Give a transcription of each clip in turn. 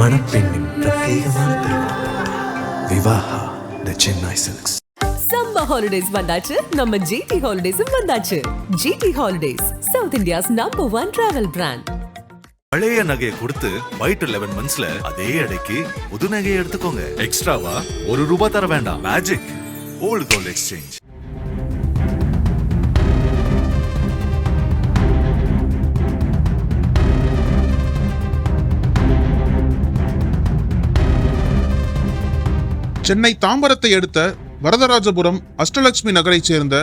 மணப்பெண்ணின் பிரத்யேகமான திருமணம் Vivaha the Chennai Silks. Summer holidays வந்தாச்சு, நம்ம ஜிடி ஹாலிடேஸும் வந்தாச்சு. GT holidays, South India's number 1 travel brand. பழைய நகையை கொடுத்து வைட் 11 மந்த்ஸ்ல அதே அடைக்கு புது நகையை எடுத்துக்கோங்க. எக்ஸ்ட்ராவா ₹1 தர வேண்டாம். Magic old gold exchange. Chennai தாம்பரத்தை அடுத்த வரதராஜபுரம் அஷ்டலட்சுமி நகரைச் சேர்ந்த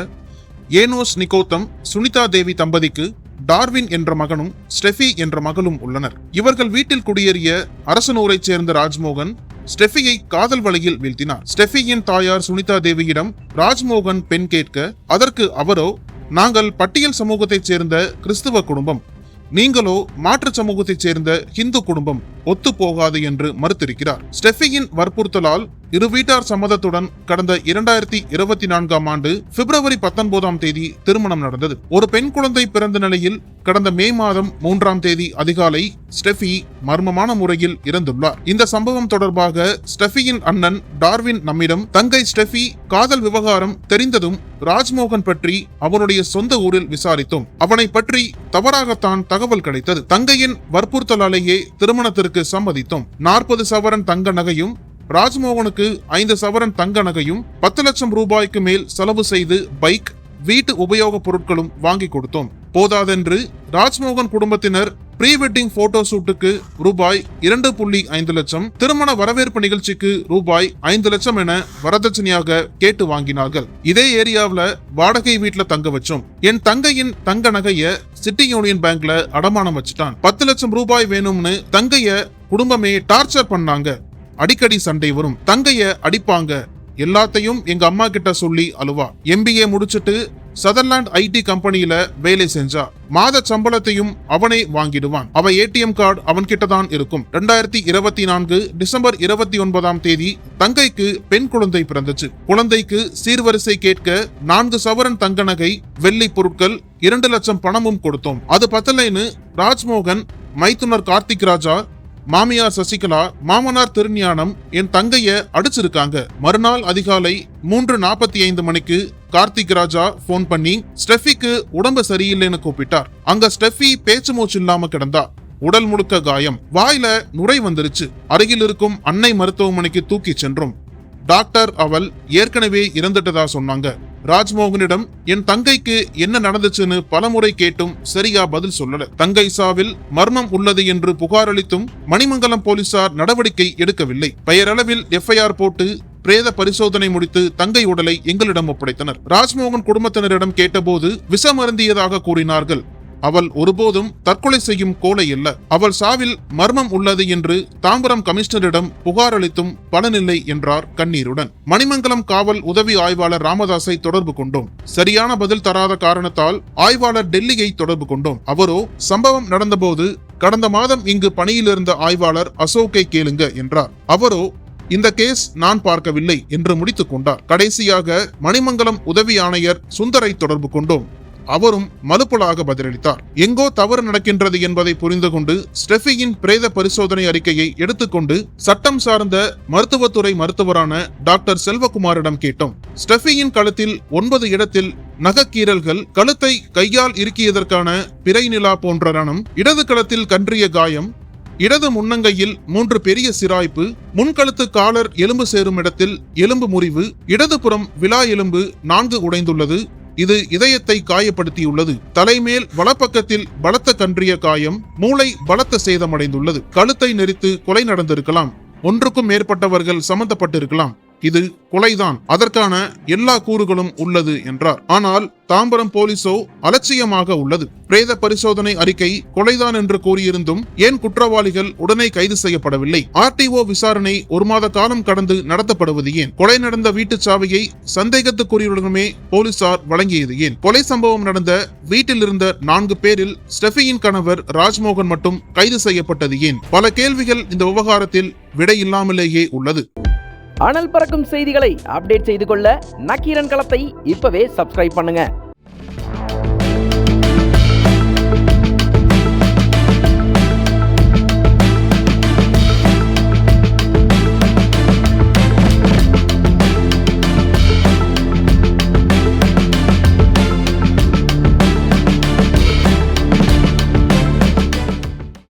ஏனோஸ் நிக்கோத்தம் சுனிதா தேவி தம்பதிக்கு டார்வின் என்ற மகனும் ஸ்டெஃபி என்ற மகளும் உள்ளனர். இவர்கள் வீட்டில் குடியேறிய அரசனூரைச் சேர்ந்த ராஜ்மோகன் ஸ்டெஃபியை காதல் வலையில் வீழ்த்தினார். ஸ்டெஃபியின் தாயார் சுனிதா தேவியிடம் ராஜ்மோகன் பெண் கேட்க, அதற்கு அவரோ, நாங்கள் பட்டியல் சமூகத்தைச் சேர்ந்த கிறிஸ்துவ குடும்பம், நீங்களோ மாற்று சமூகத்தைச் சேர்ந்த ஹிந்து குடும்பம், ஒத்து போகாது என்று மறுத்திருக்கிறார். ஸ்டெஃபியின் வற்புறுத்தலால் இரு வீட்டார் சம்மதத்துடன் கடந்த 2024ஆம் ஆண்டு பிப்ரவரி 19ஆம் தேதி திருமணம் நடந்தது. ஒரு பெண் குழந்தை பிறந்த நிலையில் கடந்த மே மாதம் 3ஆம் தேதி அதிகாலை ஸ்டெஃபி மர்மமான முறையில் இறந்துள்ளார். இந்த சம்பவம் தொடர்பாக ஸ்டெஃபியின் அண்ணன் டார்வின் நம்மிடம், தங்கை ஸ்டெஃபி காதல் விவகாரம் தெரிந்ததும் ராஜ்மோகன் பற்றி அவனுடைய சொந்த ஊரில் விசாரித்தோம். அவனை பற்றி தவறாகத்தான் தகவல் கிடைத்தது. தங்கையின் வற்புறுத்தலாலேயே திருமணத்திற்கு சம்மதித்தோம். 40 சவரன் தங்க நகையும் ராஜ்மோகனுக்கு 5 சவரன் தங்க நகையும் 10 லட்சம் ரூபாய்க்கு மேல் செலவு செய்து பைக், வீட்டு உபயோக பொருட்களும் வாங்கி கொடுத்தோம். போதாதென்று ராஜ்மோகன் குடும்பத்தினர் ப்ரீ வெட்டிங் போட்டோ ஷூட்டுக்கு ரூபாய் 2.5 லட்சம், திருமண வரவேற்பு நிகழ்ச்சிக்கு ரூபாய் 5 லட்சம் என வரதட்சணையாக கேட்டு வாங்கினார்கள். இதே ஏரியாவில் வாடகை வீட்டுல தங்க வச்சோம். என் தங்கையின் தங்க நகைய சிட்டி யூனியன் பேங்க்ல அடமானம் வச்சுட்டான். 10 லட்சம் ரூபாய் வேணும்னு தங்கைய குடும்பமே டார்ச்சர் பண்ணாங்க. அடிக்கடி சண்டை வரும், தங்கைய அடிப்பாங்க. எல்லாத்தையும் எங்க அம்மா கிட்ட சொல்லி அழுவா. MBA முடிச்சிட்டு சதர்லாண்ட் IT கம்பெனியில வேலை செஞ்சா. மாத சம்பளத்தையும் அவனே வாங்கிடுவான். அவ ATM கார்டு அவன் கிட்ட தான் இருக்கும். 2024 டிசம்பர் 29ஆம் தேதி தங்கைக்கு பெண் குழந்தை பிறந்துச்சு. குழந்தைக்கு சீர்வரிசை கேட்க 4 சவரன் தங்க நகை, வெள்ளி பொருட்கள், 2 லட்சம் பணமும் கொடுத்தோம். அது பத்தலைன்னு ராஜ்மோகன், மைத்துனர் கார்த்திக் ராஜா, மாமியார் சசிகலா, மாமனார் திருஞானம் என் தங்கைய அடிச்சிருக்காங்க. மறுநாள் அதிகாலை 3:45 மணிக்கு கார்த்திக் ராஜா போன் பண்ணி ஸ்டெஃபிக்கு உடம்பு சரியில்லைன்னு கூப்பிட்டார். அங்க ஸ்டெஃபி பேச்சு மூச்சு இல்லாம கிடந்தா. உடல் முழுக்க காயம், வாயில நுரை வந்துருச்சு. அருகில் இருக்கும் அன்னை மருத்துவமனைக்கு தூக்கி சென்றோம். டாக்டர் அவள் ஏற்கனவே இறந்துட்டதா சொன்னாங்க. ராஜ்மோகனிடம் என் தங்கைக்கு என்ன நடந்துச்சுன்னு பலமுறை கேட்டும் சரியா பதில் சொல்லல. தங்கை சாவில் மர்மம் உள்ளது என்று புகார் அளித்தும் மணிமங்கலம் போலீசார் நடவடிக்கை எடுக்கவில்லை. பெயரளவில் FIR போட்டு பிரேத பரிசோதனை முடித்து தங்கை உடலை எங்களிடம் ஒப்படைத்தனர். ராஜ்மோகன் குடும்பத்தினரிடம் கேட்டபோது விஷம் அருந்தியதாக கூறினார்கள். அவள் ஒருபோதும் தற்கொலை செய்யும் கோலை அல்ல. அவள் சாவில் மர்மம் உள்ளது என்று தாம்பரம் கமிஷனரிடம் புகார் அளித்தும் பலனில்லை என்றார் கண்ணீருடன். மணிமங்கலம் காவல் உதவி ஆய்வாளர் ராமதாஸை தொடர்பு கொண்டோம். சரியான பதில் தராத காரணத்தால் ஆய்வாளர் டெல்லியை தொடர்பு கொண்டோம். அவரோ, சம்பவம் நடந்தபோது கடந்த மாதம் இங்கு பணியில் இருந்த ஆய்வாளர் அசோக்கை கேளுங்க என்றார். அவரோ, இந்த கேஸ் நான் பார்க்கவில்லை என்று முடித்துக் கொண்டார். கடைசியாக மணிமங்கலம் உதவி ஆணையர் சுந்தரை தொடர்பு கொண்டோம். அவரும் மலுப்பலாக பதிலளித்தார். எங்கோ தவறு நடக்கின்றது என்பதை புரிந்து கொண்டு ஸ்டெஃபியின் பிரேத பரிசோதனை அறிக்கையை எடுத்துக்கொண்டு சட்டம் சார்ந்த மருத்துவத்துறை மருத்துவரான டாக்டர் செல்வகுமாரிடம் கேட்டோம். ஸ்டெஃபியின் கழுத்தில் 9 இடத்தில் நகக்கீரல்கள், கழுத்தை கையால் இறுக்கியதற்கான பிறை நிலா போன்ற ரணம், இடது களத்தில் கன்றிய காயம், இடது முன்னங்கையில் 3 பெரிய சிராய்ப்பு, முன்கழுத்து காலர் எலும்பு சேரும் இடத்தில் எலும்பு முறிவு, இடதுபுறம் விலா எலும்பு 4 உடைந்துள்ளது. இது இதயத்தை காயப்படுத்தியுள்ளது. தலைமேல் வலப்பக்கத்தில் பலத்த கன்றிய காயம், மூளை பலத்த சேதமடைந்துள்ளது. கழுத்தை நெரித்து கொலை நடந்திருக்கலாம். 1க்கும் மேற்பட்டவர்கள் சம்பந்தப்பட்டிருக்கலாம். இது கொலைதான். அதற்கான எல்லா கூறுகளும் உள்ளது என்றார். ஆனால் தாம்பரம் போலீசோ அலட்சியமாக உள்ளது. பிரேத பரிசோதனை அறிக்கை கொலைதான் என்று கூறியிருந்தும் ஏன் குற்றவாளிகள் உடனே கைது செய்யப்படவில்லை? RTO விசாரணை 1 மாத காலம் கடந்து நடத்தப்படுவது ஏன்? கொலை நடந்த வீட்டு சாவியை சந்தேகத்துக்குரியவர்களுமே போலீசார் வழங்கியது ஏன்? கொலை சம்பவம் நடந்த வீட்டில் இருந்த 4 பேரில் ஸ்டெஃபியின் கணவர் ராஜ்மோகன் மட்டும் கைது செய்யப்பட்டது ஏன்? பல கேள்விகள் இந்த விவகாரத்தில் விடையில்லாமலேயே உள்ளது. அனல் பறக்கும் செய்திகளை அப்டேட் செய்து கொள்ள நக்கீரன் களத்தை இப்பவே சப்ஸ்கிரைப் பண்ணுங்க.